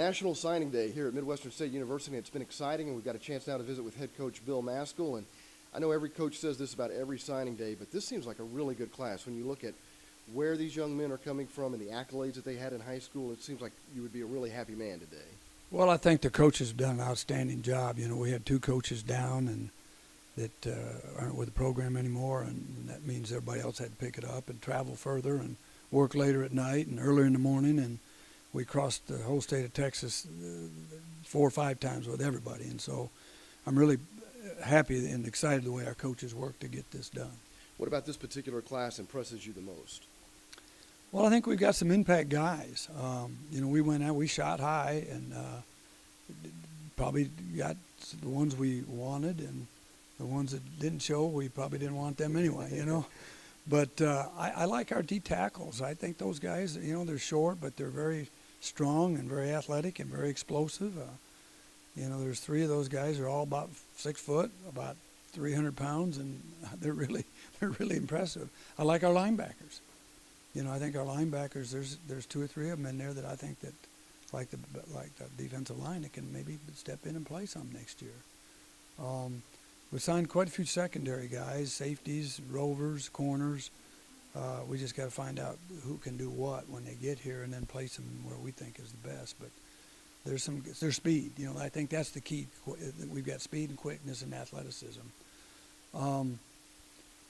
National Signing Day here at Midwestern State University. It's been exciting, and we've got a chance now to visit with head coach Bill Maskil. And I know every coach says this about every signing day, but this seems like a really good class. When you look at where these young men are coming from and the accolades that they had in high school, it seems like you would be a really happy man today. Well, I think the coaches have done an outstanding job. You know, we had 2 coaches down and that aren't with the program anymore, and that means everybody else had to pick it up and travel further and work later at night and earlier in the morning. And we crossed the whole state of Texas 4 or 5 times with everybody. And so I'm really happy and excited the way our coaches work to get this done. What about this particular class impresses you the most? Well, I think we've got some impact guys. You know, we went out, we shot high, and probably got the ones we wanted, and the ones that didn't show, we probably didn't want them anyway, you know. But I like our D tackles. I think those guys, you know, they're short, but they're very strong and very athletic and very explosive. You know, there's 3 of those guys who are all about 6 foot, about 300 pounds, and they're really impressive. I like our linebackers. You know, I think our linebackers, there's 2 or 3 of them in there that I think that like the defensive line that can maybe step in and play some next year. We signed quite a few secondary guys, safeties, rovers, corners. We just got to find out who can do what when they get here and then place them where we think is the best. But there's speed. You know, I think that's the key. We've got speed and quickness and athleticism.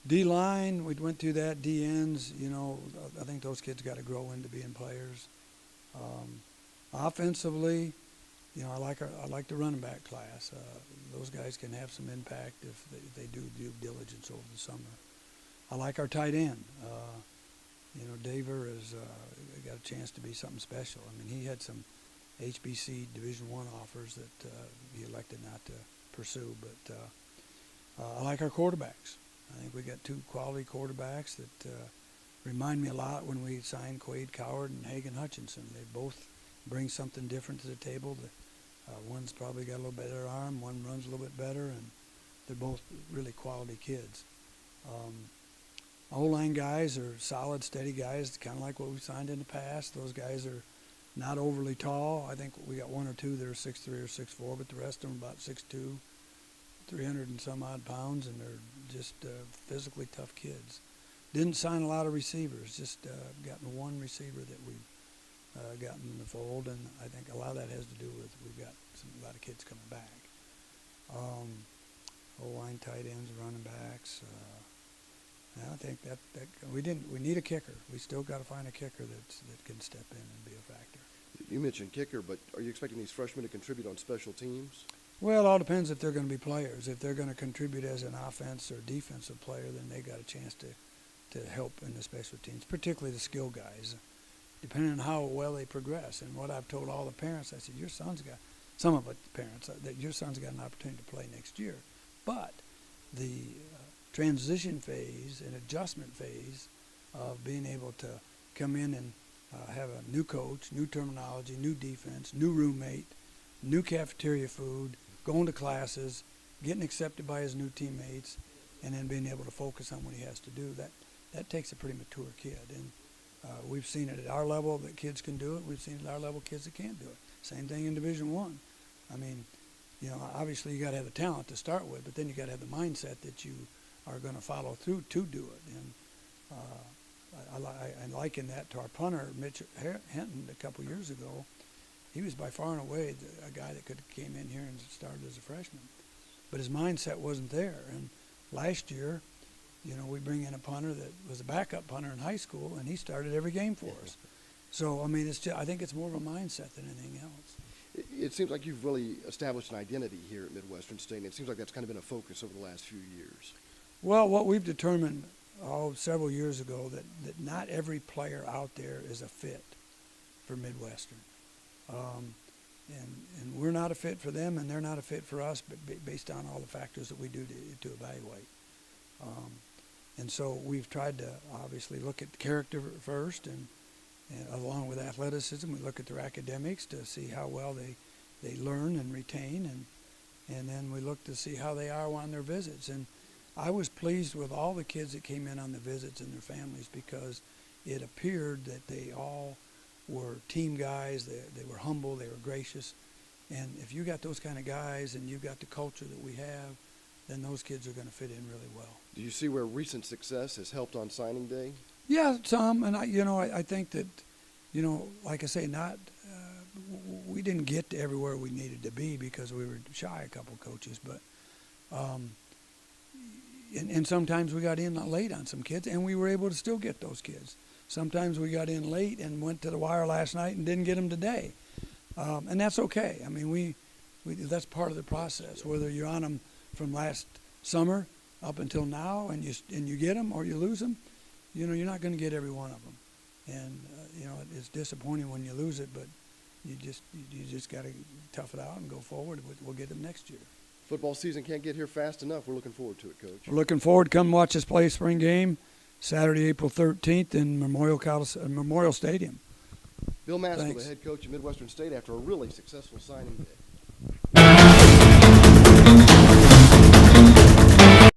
D-line, we went through that. D-ends, you know, I think those kids got to grow into being players. Offensively, you know, I like the running back class. Those guys can have some impact if they do due diligence over the summer. I like our tight end. You know, Daver has got a chance to be something special. I mean, he had some HBC Division I offers that he elected not to pursue. But I like our quarterbacks. I think we got 2 quality quarterbacks that remind me a lot when we signed Quade Coward and Hagan Hutchinson. They both bring something different to the table. One's probably got a little better arm, one runs a little bit better, and they're both really quality kids. O-line guys are solid, steady guys, kind of like what we've signed in the past. Those guys are not overly tall. I think we got 1 or 2that are 6'3" or 6'4", but the rest of them are about 6'2", 300 and some odd pounds, and they're just physically tough kids. Didn't sign a lot of receivers, just gotten 1 receiver that we've gotten in the fold, and I think a lot of that has to do with we've got a lot of kids coming back. O-line, tight ends, running backs. I think that we need a kicker. We still got to find a kicker that can step in and be a factor. You mentioned kicker, but are you expecting these freshmen to contribute on special teams? Well, it all depends if they're going to be players. If they're going to contribute as an offense or defensive player, then they got a chance to help in the special teams, particularly the skill guys, depending on how well they progress. And what I've told all the parents, I said, your son's got, some of the parents, that your son's got an opportunity to play next year. But the transition phase and adjustment phase of being able to come in and have a new coach, new terminology, new defense, new roommate, new cafeteria food, going to classes, getting accepted by his new teammates, and then being able to focus on what he has to do, that takes a pretty mature kid. And we've seen it at our level that kids can do it. We've seen it at our level kids that can't do it. Same thing in Division I. I mean, you know, obviously you got to have the talent to start with, but then you got to have the mindset that you are going to follow through to do it. And I liken that to our punter, Mitch Hinton, a couple years ago. He was by far and away a guy that came in here and started as a freshman. But his mindset wasn't there. And last year, you know, we bring in a punter that was a backup punter in high school, and he started every game for us. So, I mean, I think it's more of a mindset than anything else. It seems like you've really established an identity here at Midwestern State, and it seems like that's kind of been a focus over the last few years. Well, what we've determined several years ago, that not every player out there is a fit for Midwestern. And we're not a fit for them, and they're not a fit for us, but based on all the factors that we do to evaluate. And so we've tried to obviously look at character first, and along with athleticism, we look at their academics to see how well they learn and retain, and then we look to see how they are on their visits. And I was pleased with all the kids that came in on the visits and their families, because it appeared that they all were team guys. They were humble. They were gracious. And if you got those kind of guys and you've got the culture that we have, then those kids are going to fit in really well. Do you see where recent success has helped on signing day? Yeah, some. And I think that, like I say, we didn't get to everywhere we needed to be because we were shy a couple coaches. But and sometimes we got in late on some kids, and we were able to still get those kids. Sometimes we got in late and went to the wire last night and didn't get them today. And that's okay. I mean, we that's part of the process. Whether you're on them from last summer up until now, and you get them or you lose them, you're not going to get every one of them. And it's disappointing when you lose it, but you just got to tough it out and go forward. We'll get them next year. Football season can't get here fast enough. We're looking forward to it, Coach. We're looking forward. Come watch us play spring game Saturday, April 13th in Memorial Stadium. Bill Maskil, Thanks. the head coach of Midwestern State, after a really successful signing day.